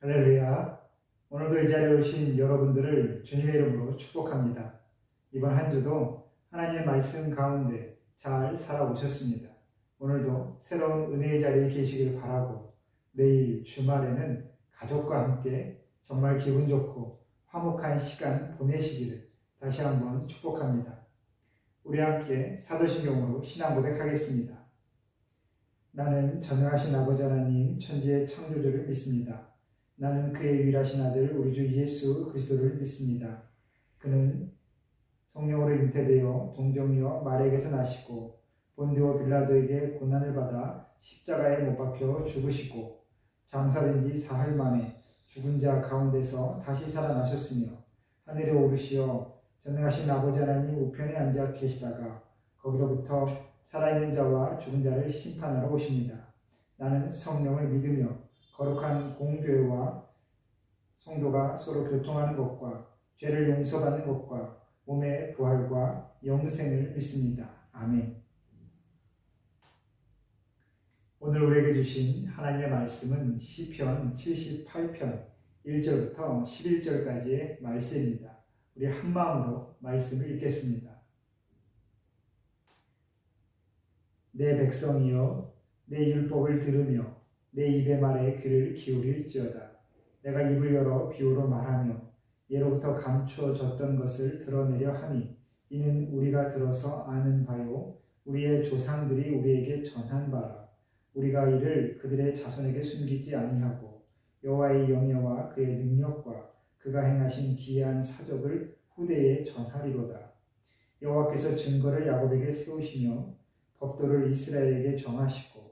할렐루야. 오늘도 이 자리에 오신 여러분들을 주님의 이름으로 축복합니다. 이번 한 주도 하나님의 말씀 가운데 잘 살아오셨습니다. 오늘도 새로운 은혜의 자리에 계시길 바라고 내일 주말에는 가족과 함께 정말 기분 좋고 화목한 시간 보내시기를 다시 한번 축복합니다. 우리 함께 사도신경으로 신앙 고백하겠습니다. 나는 전능하신 아버지 하나님 천지의 창조주를 믿습니다. 나는 그의 유일하신 아들 우리 주 예수 그리스도를 믿습니다. 그는 성령으로 잉태되어 동정녀 마리아에게서 나시고 본디오 빌라도에게 고난을 받아 십자가에 못 박혀 죽으시고 장사된 지 사흘 만에 죽은 자 가운데서 다시 살아나셨으며 하늘에 오르시어 전능하신 아버지 하나님 우편에 앉아 계시다가 거기로부터 살아있는 자와 죽은 자를 심판하러 오십니다. 나는 성령을 믿으며 거룩한 공교회와 성도가 서로 교통하는 것과 죄를 용서받는 것과 몸의 부활과 영생을 믿습니다. 아멘. 오늘 우리에게 주신 하나님의 말씀은 시편 78편 1절부터 11절까지의 말씀입니다. 우리 한 마음으로 말씀을 읽겠습니다. 내 백성이여 내 율법을 들으며 내 입의 말에 귀를 기울일지어다. 내가 입을 열어 비유로 말하며 예로부터 감추어졌던 것을 드러내려 하니 이는 우리가 들어서 아는 바요 우리의 조상들이 우리에게 전한 바라. 우리가 이를 그들의 자손에게 숨기지 아니하고 여호와의 영예와 그의 능력과 그가 행하신 기이한 사적을 후대에 전하리로다. 여호와께서 증거를 야곱에게 세우시며 법도를 이스라엘에게 정하시고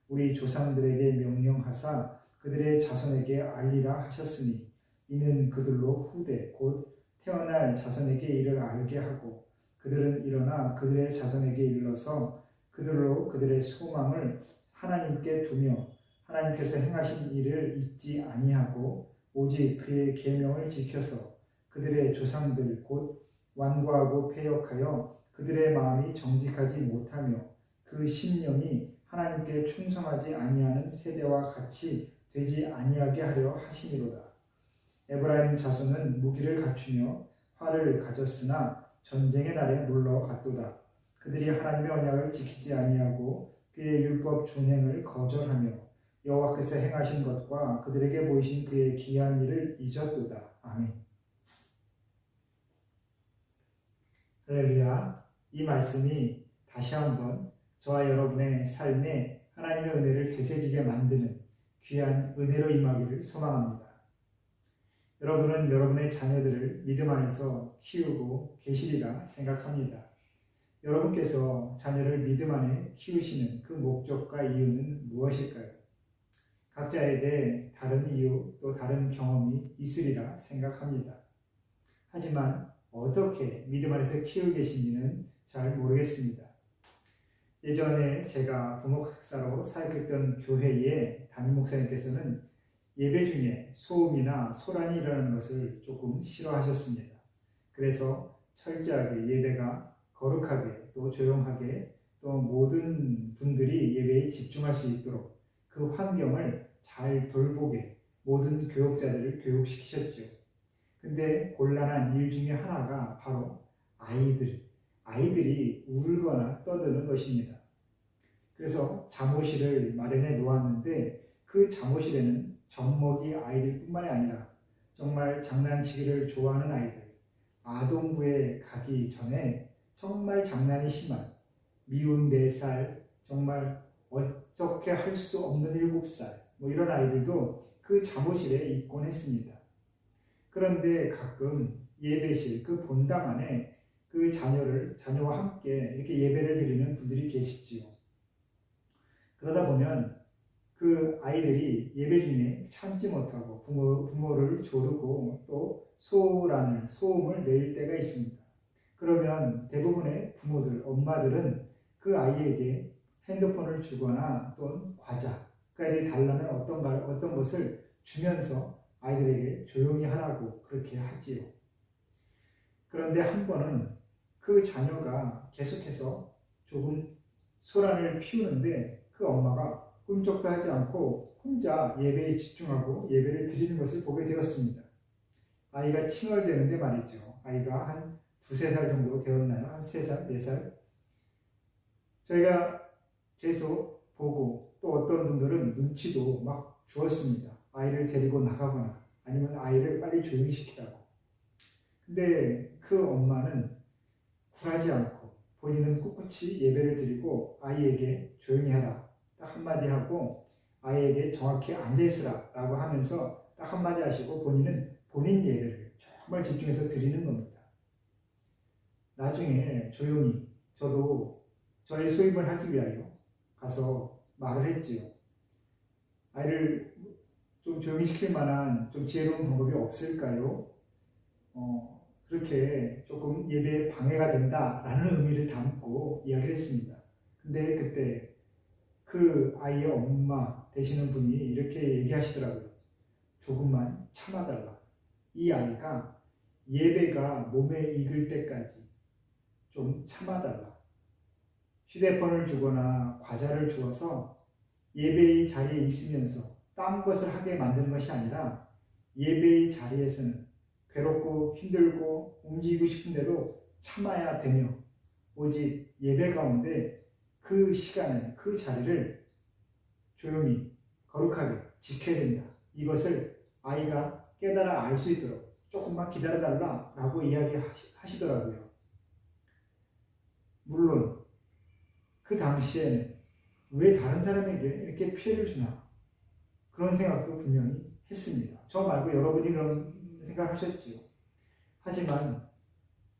우리 조상들에게 명령하사 그들의 자손에게 알리라 하셨으니 이는 그들로 후대 곧 태어날 자손에게 이를 알게 하고 그들은 일어나 그들의 자손에게 일러서 그들로 그들의 소망을 하나님께 두며 하나님께서 행하신 일을 잊지 아니하고 오직 그의 계명을 지켜서 그들의 조상들 곧 완고하고 패역하여 그들의 마음이 정직하지 못하며 그 심령이 하나님께 충성하지 아니하는 세대와 같이 되지 아니하게 하려 하심이로다. 에브라임 자손은 무기를 갖추며 활을 가졌으나 전쟁의 날에 물러갔도다. 그들이 하나님의 언약을 지키지 아니하고 그의 율법 준행을 거절하며 여호와께서 행하신 것과 그들에게 보이신 그의 기이한 일을 잊었도다. 아멘. 할렐루야. 이 말씀이 다시 한번 저와 여러분의 삶에 하나님의 은혜를 되새기게 만드는 귀한 은혜로 임하기를 소망합니다. 여러분은 여러분의 자녀들을 믿음 안에서 키우고 계시리라 생각합니다. 여러분께서 자녀를 믿음 안에 키우시는 그 목적과 이유는 무엇일까요? 각자에게 다른 이유 또 다른 경험이 있으리라 생각합니다. 하지만 어떻게 믿음 안에서 키우고 계신지는 잘 모르겠습니다. 예전에 제가 부목사로 사역했던 교회의 담임 목사님께서는 예배 중에 소음이나 소란이 일어나는 것을 조금 싫어하셨습니다. 그래서 철저하게 예배가 거룩하게 또 조용하게 또 모든 분들이 예배에 집중할 수 있도록 그 환경을 잘 돌보게 모든 교육자들을 교육시키셨죠. 근데 곤란한 일 중에 하나가 바로 아이들이 울거나 떠드는 것입니다. 그래서 잠옷실을 마련해 놓았는데 그 잠옷실에는 젖먹이 아이들뿐만이 아니라 정말 장난치기를 좋아하는 아이들, 아동부에 가기 전에 정말 장난이 심한 미운 4살, 정말 어떻게 할 수 없는 7살 이런 아이들도 그 잠옷실에 있곤 했습니다. 그런데 가끔 예배실 그 본당 안에 그 자녀와 함께 이렇게 예배를 드리는 분들이 계시지요. 그러다 보면 그 아이들이 예배 중에 참지 못하고 부모를 조르고 또 소음을 낼 때가 있습니다. 그러면 대부분의 부모들, 엄마들은 그 아이에게 핸드폰을 주거나 또는 과자, 그 아이들이 달라는 어떤 것을 주면서 아이들에게 조용히 하라고 그렇게 하지요. 그런데 한 번은 그 자녀가 계속해서 조금 소란을 피우는데 그 엄마가 꿈쩍도 하지 않고 혼자 예배에 집중하고 예배를 드리는 것을 보게 되었습니다. 아이가 칭얼대는데 말이죠. 아이가 한 두세 살 정도 되었나요? 한 3살, 4살? 저희가 계속 보고 또 어떤 분들은 눈치도 막 주었습니다. 아이를 데리고 나가거나 아니면 아이를 빨리 조용히 시키라고. 근데 그 엄마는 굴하지 않고 본인은 꿋꿋이 예배를 드리고 아이에게 조용히 하라 딱 한마디 하고 아이에게 정확히 앉아있으라 라고 하면서 딱 한마디 하시고 본인은 본인 예배를 정말 집중해서 드리는 겁니다. 나중에 조용히 저도 저의 소임을 하기 위하여 가서 말을 했지요. 아이를 좀 조용히 시킬 만한 좀 지혜로운 방법이 없을까요? 그렇게 조금 예배에 방해가 된다라는 의미를 담고 이야기를 했습니다. 근데 그때 그 아이의 엄마 되시는 분이 이렇게 얘기하시더라고요. 조금만 참아달라. 이 아이가 예배가 몸에 익을 때까지 좀 참아달라. 휴대폰을 주거나 과자를 주어서 예배의 자리에 있으면서 딴 것을 하게 만드는 것이 아니라 예배의 자리에서는 괴롭고 힘들고 움직이고 싶은데도 참아야 되며 오직 예배 가운데 그 시간을, 그 자리를 조용히 거룩하게 지켜야 된다. 이것을 아이가 깨달아 알 수 있도록 조금만 기다려달라 라고 이야기하시더라고요. 물론 그 당시에는 왜 다른 사람에게 이렇게 피해를 주나 그런 생각도 분명히 했습니다. 저 말고 여러분이 그런 생각하셨지요. 하지만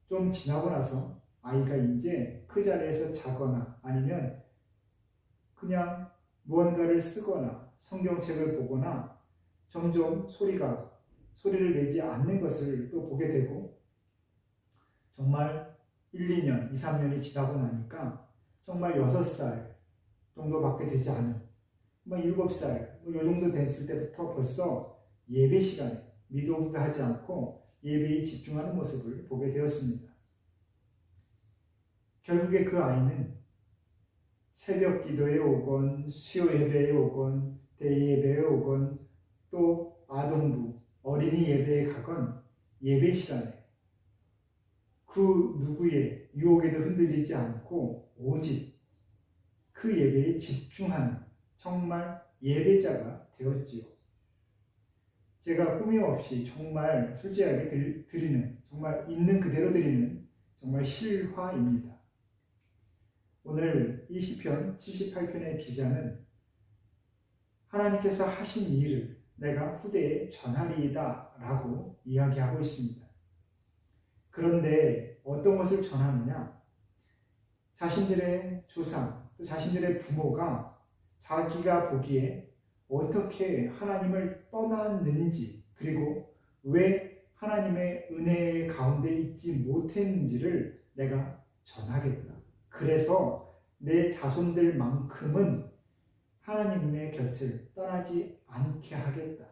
좀 지나고 나서 아이가 이제 그 자리에서 자거나 아니면 그냥 무언가를 쓰거나 성경책을 보거나 점점 소리를 내지 않는 것을 또 보게 되고 정말 1, 2년, 2, 3년이 지나고 나니까 정말 6살 정도밖에 되지 않은 7살 이 정도 됐을 때부터 벌써 예배 시간에 미도도 하지 않고 예배에 집중하는 모습을 보게 되었습니다. 결국에 그 아이는 새벽 기도에 오건 수요 예배에 오건 대예배에 오건 또 아동부 어린이 예배에 가건 예배 시간에 그 누구의 유혹에도 흔들리지 않고 오직 그 예배에 집중하는 정말 예배자가 되었지요. 제가 꾸밈 없이 정말 솔직하게 드리는, 정말 있는 그대로 드리는 정말 실화입니다. 오늘 이 시편 78편의 기자는 하나님께서 하신 일을 내가 후대에 전하리이다 라고 이야기하고 있습니다. 그런데 어떤 것을 전하느냐? 자신들의 조상, 또 자신들의 부모가 자기가 보기에 어떻게 하나님을 떠났는지 그리고 왜 하나님의 은혜 가운데 있지 못했는지를 내가 전하겠다. 그래서 내 자손들만큼은 하나님의 곁을 떠나지 않게 하겠다.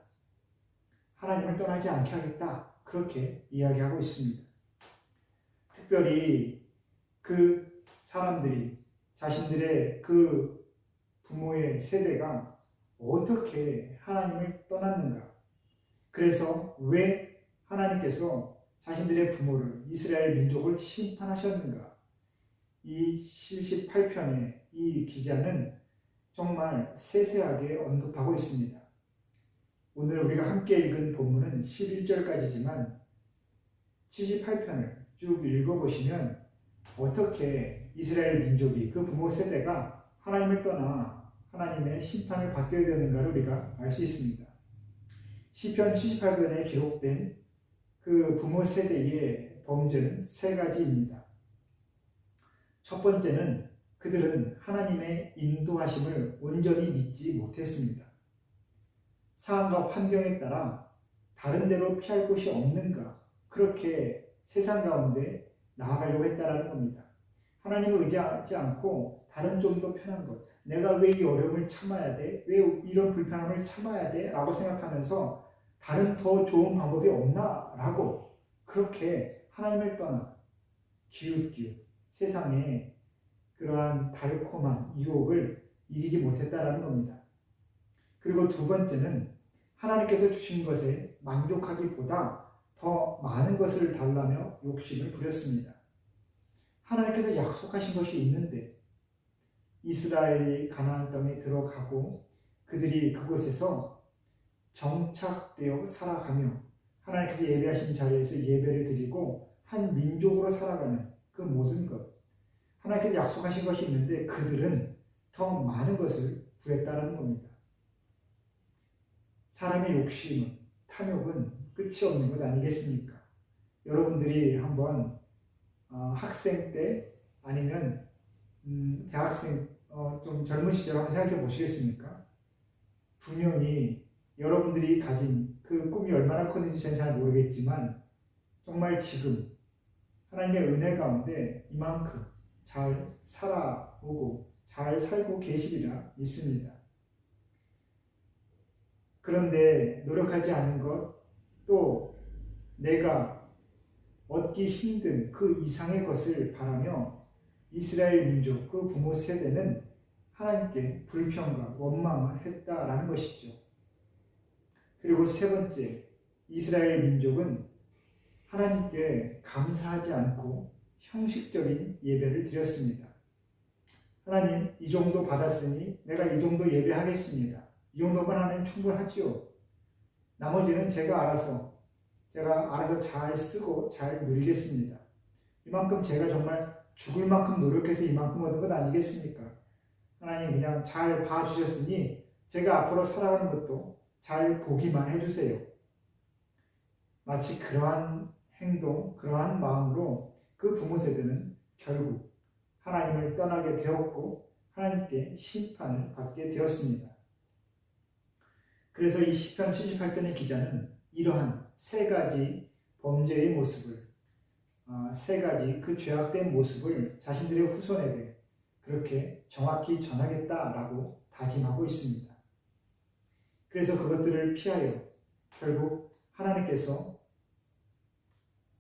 하나님을 떠나지 않게 하겠다. 그렇게 이야기하고 있습니다. 특별히 그 사람들이 자신들의 그 부모의 세대가 어떻게 하나님을 떠났는가? 그래서 왜 하나님께서 자신들의 부모를 이스라엘 민족을 심판하셨는가? 이 78편의 이 기자는 정말 세세하게 언급하고 있습니다. 오늘 우리가 함께 읽은 본문은 11절까지지만 78편을 쭉 읽어보시면 어떻게 이스라엘 민족이 그 부모 세대가 하나님을 떠나 하나님의 심판을 받게 되는가를 우리가 알 수 있습니다. 시편 78편에 기록된 그 부모 세대의 범죄는 3가지입니다. 첫 번째는 그들은 하나님의 인도하심을 온전히 믿지 못했습니다. 상황과 환경에 따라 다른 데로 피할 곳이 없는가 그렇게 세상 가운데 나아가려고 했다라는 겁니다. 하나님을 의지하지 않고 다른 좀 더 편한 것, 내가 왜 이 어려움을 참아야 돼? 왜 이런 불편함을 참아야 돼? 라고 생각하면서 다른 더 좋은 방법이 없나? 라고 그렇게 하나님을 떠나 기웃기웃 세상에 그러한 달콤한 유혹을 이기지 못했다라는 겁니다. 그리고 두 번째는 하나님께서 주신 것에 만족하기보다 더 많은 것을 달라며 욕심을 부렸습니다. 하나님께서 약속하신 것이 있는데 이스라엘이 가나안 땅에 들어가고 그들이 그곳에서 정착되어 살아가며 하나님께서 예배하신 자리에서 예배를 드리고 한 민족으로 살아가는 그 모든 것, 하나님께서 약속하신 것이 있는데 그들은 더 많은 것을 구했다는 겁니다. 사람의 욕심은, 탐욕은 끝이 없는 것 아니겠습니까? 여러분들이 한번 학생 때 아니면 대학생 좀 젊은 시절 한번 생각해 보시겠습니까? 분명히 여러분들이 가진 그 꿈이 얼마나 컸는지 저는 잘 모르겠지만 정말 지금 하나님의 은혜 가운데 이만큼 잘 살아오고 잘 살고 계시리라 믿습니다. 그런데 노력하지 않은 것, 또 내가 얻기 힘든 그 이상의 것을 바라며 이스라엘 민족, 그 부모 세대는 하나님께 불평과 원망을 했다라는 것이죠. 그리고 세 번째, 이스라엘 민족은 하나님께 감사하지 않고 형식적인 예배를 드렸습니다. 하나님, 이 정도 받았으니 내가 이 정도 예배하겠습니다. 이 정도만 하면 충분하지요. 나머지는 제가 알아서 잘 쓰고 잘 누리겠습니다. 이만큼 제가 정말 죽을 만큼 노력해서 이만큼 얻은 것 아니겠습니까? 하나님 그냥 잘 봐주셨으니 제가 앞으로 살아가는 것도 잘 보기만 해주세요. 마치 그러한 행동, 그러한 마음으로 그 부모 세대는 결국 하나님을 떠나게 되었고 하나님께 심판을 받게 되었습니다. 그래서 이 시편 78편의 기자는 이러한 세 가지 범죄의 모습을, 세 가지 그 죄악된 모습을 자신들의 후손에게 그렇게 정확히 전하겠다라고 다짐하고 있습니다. 그래서 그것들을 피하여 결국 하나님께서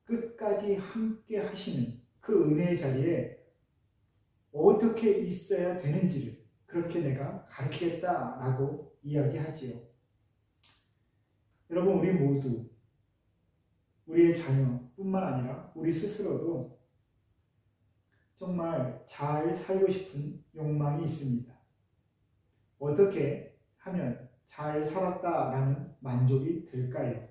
끝까지 함께 하시는 그 은혜의 자리에 어떻게 있어야 되는지를 그렇게 내가 가르치겠다라고 이야기하지요. 여러분, 우리 모두 우리의 자녀뿐만 아니라 우리 스스로도 정말 잘 살고 싶은 욕망이 있습니다. 어떻게 하면 잘 살았다라는 만족이 들까요?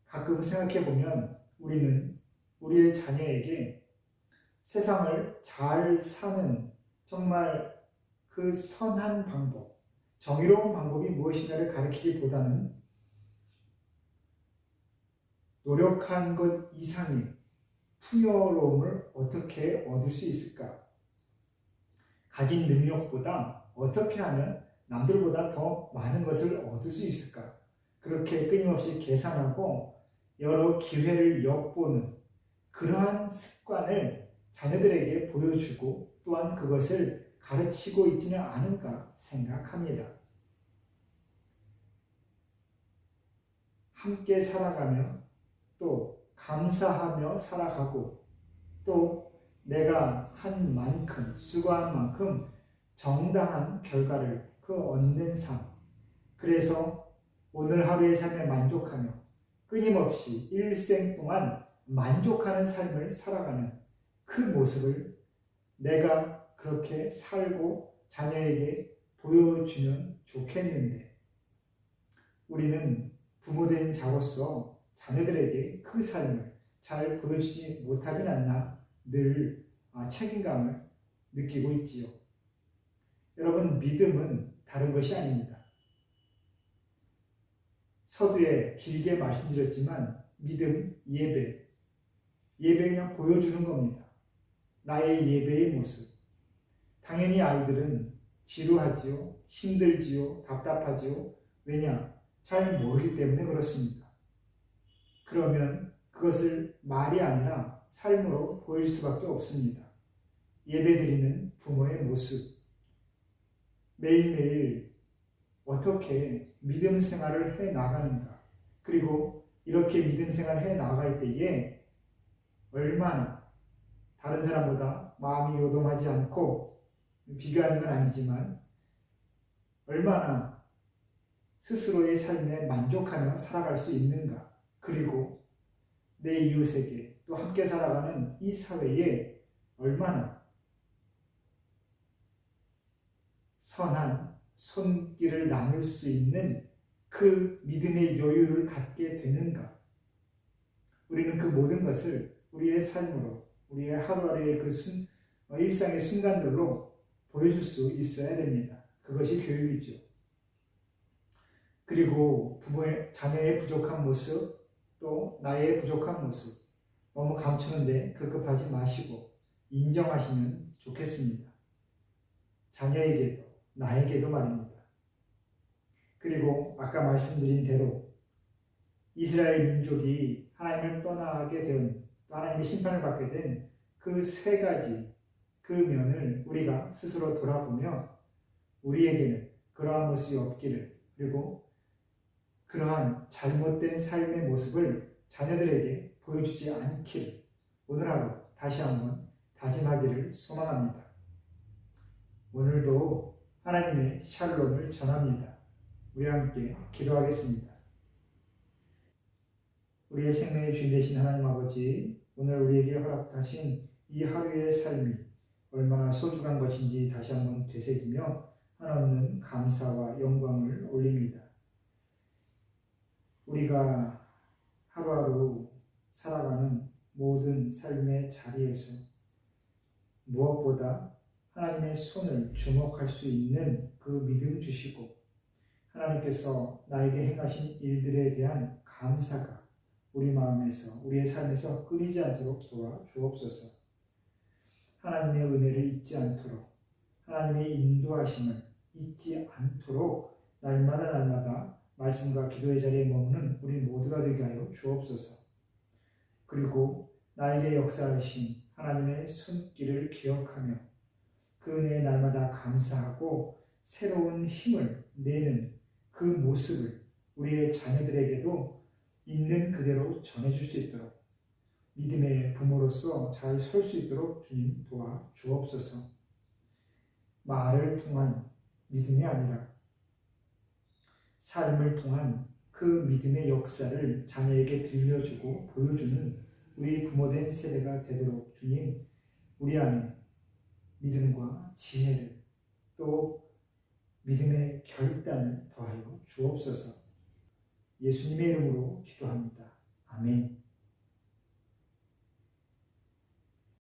가끔 생각해 보면 우리는 우리의 자녀에게 세상을 잘 사는 정말 그 선한 방법, 정의로운 방법이 무엇인가를 가르치기보다는 노력한 것 이상의 풍요로움을 어떻게 얻을 수 있을까? 가진 능력보다 어떻게 하면 남들보다 더 많은 것을 얻을 수 있을까? 그렇게 끊임없이 계산하고 여러 기회를 엿보는 그러한 습관을 자녀들에게 보여주고 또한 그것을 가르치고 있지는 않은가 생각합니다. 함께 살아가며 또 감사하며 살아가고 또 내가 한 만큼 수고한 만큼 정당한 결과를 얻는 삶, 그래서 오늘 하루의 삶에 만족하며 끊임없이 일생 동안 만족하는 삶을 살아가는 그 모습을 내가 그렇게 살고 자녀에게 보여주면 좋겠는데 우리는 부모된 자로서 자녀들에게 그 삶을 잘 보여주지 못하진 않나 늘 책임감을 느끼고 있지요. 여러분, 믿음은 다른 것이 아닙니다. 서두에 길게 말씀드렸지만 믿음, 예배 그냥 보여주는 겁니다. 나의 예배의 모습. 당연히 아이들은 지루하지요, 힘들지요, 답답하지요. 왜냐? 잘 모르기 때문에 그렇습니다. 그러면 그것을 말이 아니라 삶으로 보일 수밖에 없습니다. 예배드리는 부모의 모습. 매일매일 어떻게 믿음 생활을 해 나가는가. 그리고 이렇게 믿음 생활을 해 나갈 때에 얼마나 다른 사람보다 마음이 요동하지 않고 비교하는 건 아니지만 얼마나 스스로의 삶에 만족하며 살아갈 수 있는가, 그리고 내 이웃에게 또 함께 살아가는 이 사회에 얼마나 선한 손길을 나눌 수 있는 그 믿음의 여유를 갖게 되는가. 우리는 그 모든 것을 우리의 삶으로, 우리의 하루하루의 그 일상의 순간들로 보여줄 수 있어야 됩니다. 그것이 교육이죠. 그리고 부모의, 자녀의 부족한 모습, 또 나의 부족한 모습, 너무 감추는데 급급하지 마시고 인정하시면 좋겠습니다. 자녀에게도, 나에게도 말입니다. 그리고 아까 말씀드린 대로 이스라엘 민족이 하나님을 떠나게 된, 또 하나님의 심판을 받게 된 그 세 가지 그 면을 우리가 스스로 돌아보며 우리에게는 그러한 모습이 없기를, 그리고 그러한 잘못된 삶의 모습을 자녀들에게 보여주지 않기를 오늘 하루 다시 한번 다짐하기를 소망합니다. 오늘도 하나님의 샬롬을 전합니다. 우리 함께 기도하겠습니다. 우리의 생명의 주인 되신 하나님 아버지, 오늘 우리에게 허락하신 이 하루의 삶이 얼마나 소중한 것인지 다시 한번 되새기며 한없는 감사와 영광을 올립니다. 우리가 하루하루 살아가는 모든 삶의 자리에서 무엇보다 하나님의 손을 주목할 수 있는 그 믿음 주시고, 하나님께서 나에게 행하신 일들에 대한 감사가 우리 마음에서, 우리의 삶에서 끊이지 않도록 도와주옵소서. 하나님의 은혜를 잊지 않도록, 하나님의 인도하심을 잊지 않도록 날마다 말씀과 기도의 자리에 머무는 우리 모두가 되게 하여 주옵소서. 그리고 나에게 역사하신 하나님의 손길을 기억하며 그 은혜에 날마다 감사하고 새로운 힘을 내는 그 모습을 우리의 자녀들에게도 있는 그대로 전해줄 수 있도록 믿음의 부모로서 잘 설 수 있도록 주님 도와주옵소서. 말을 통한 믿음이 아니라 삶을 통한 그 믿음의 역사를 자녀에게 들려주고 보여주는 우리 부모된 세대가 되도록 주님, 우리 안에 믿음과 지혜를, 또 믿음의 결단을 더하여 주옵소서. 예수님의 이름으로 기도합니다. 아멘.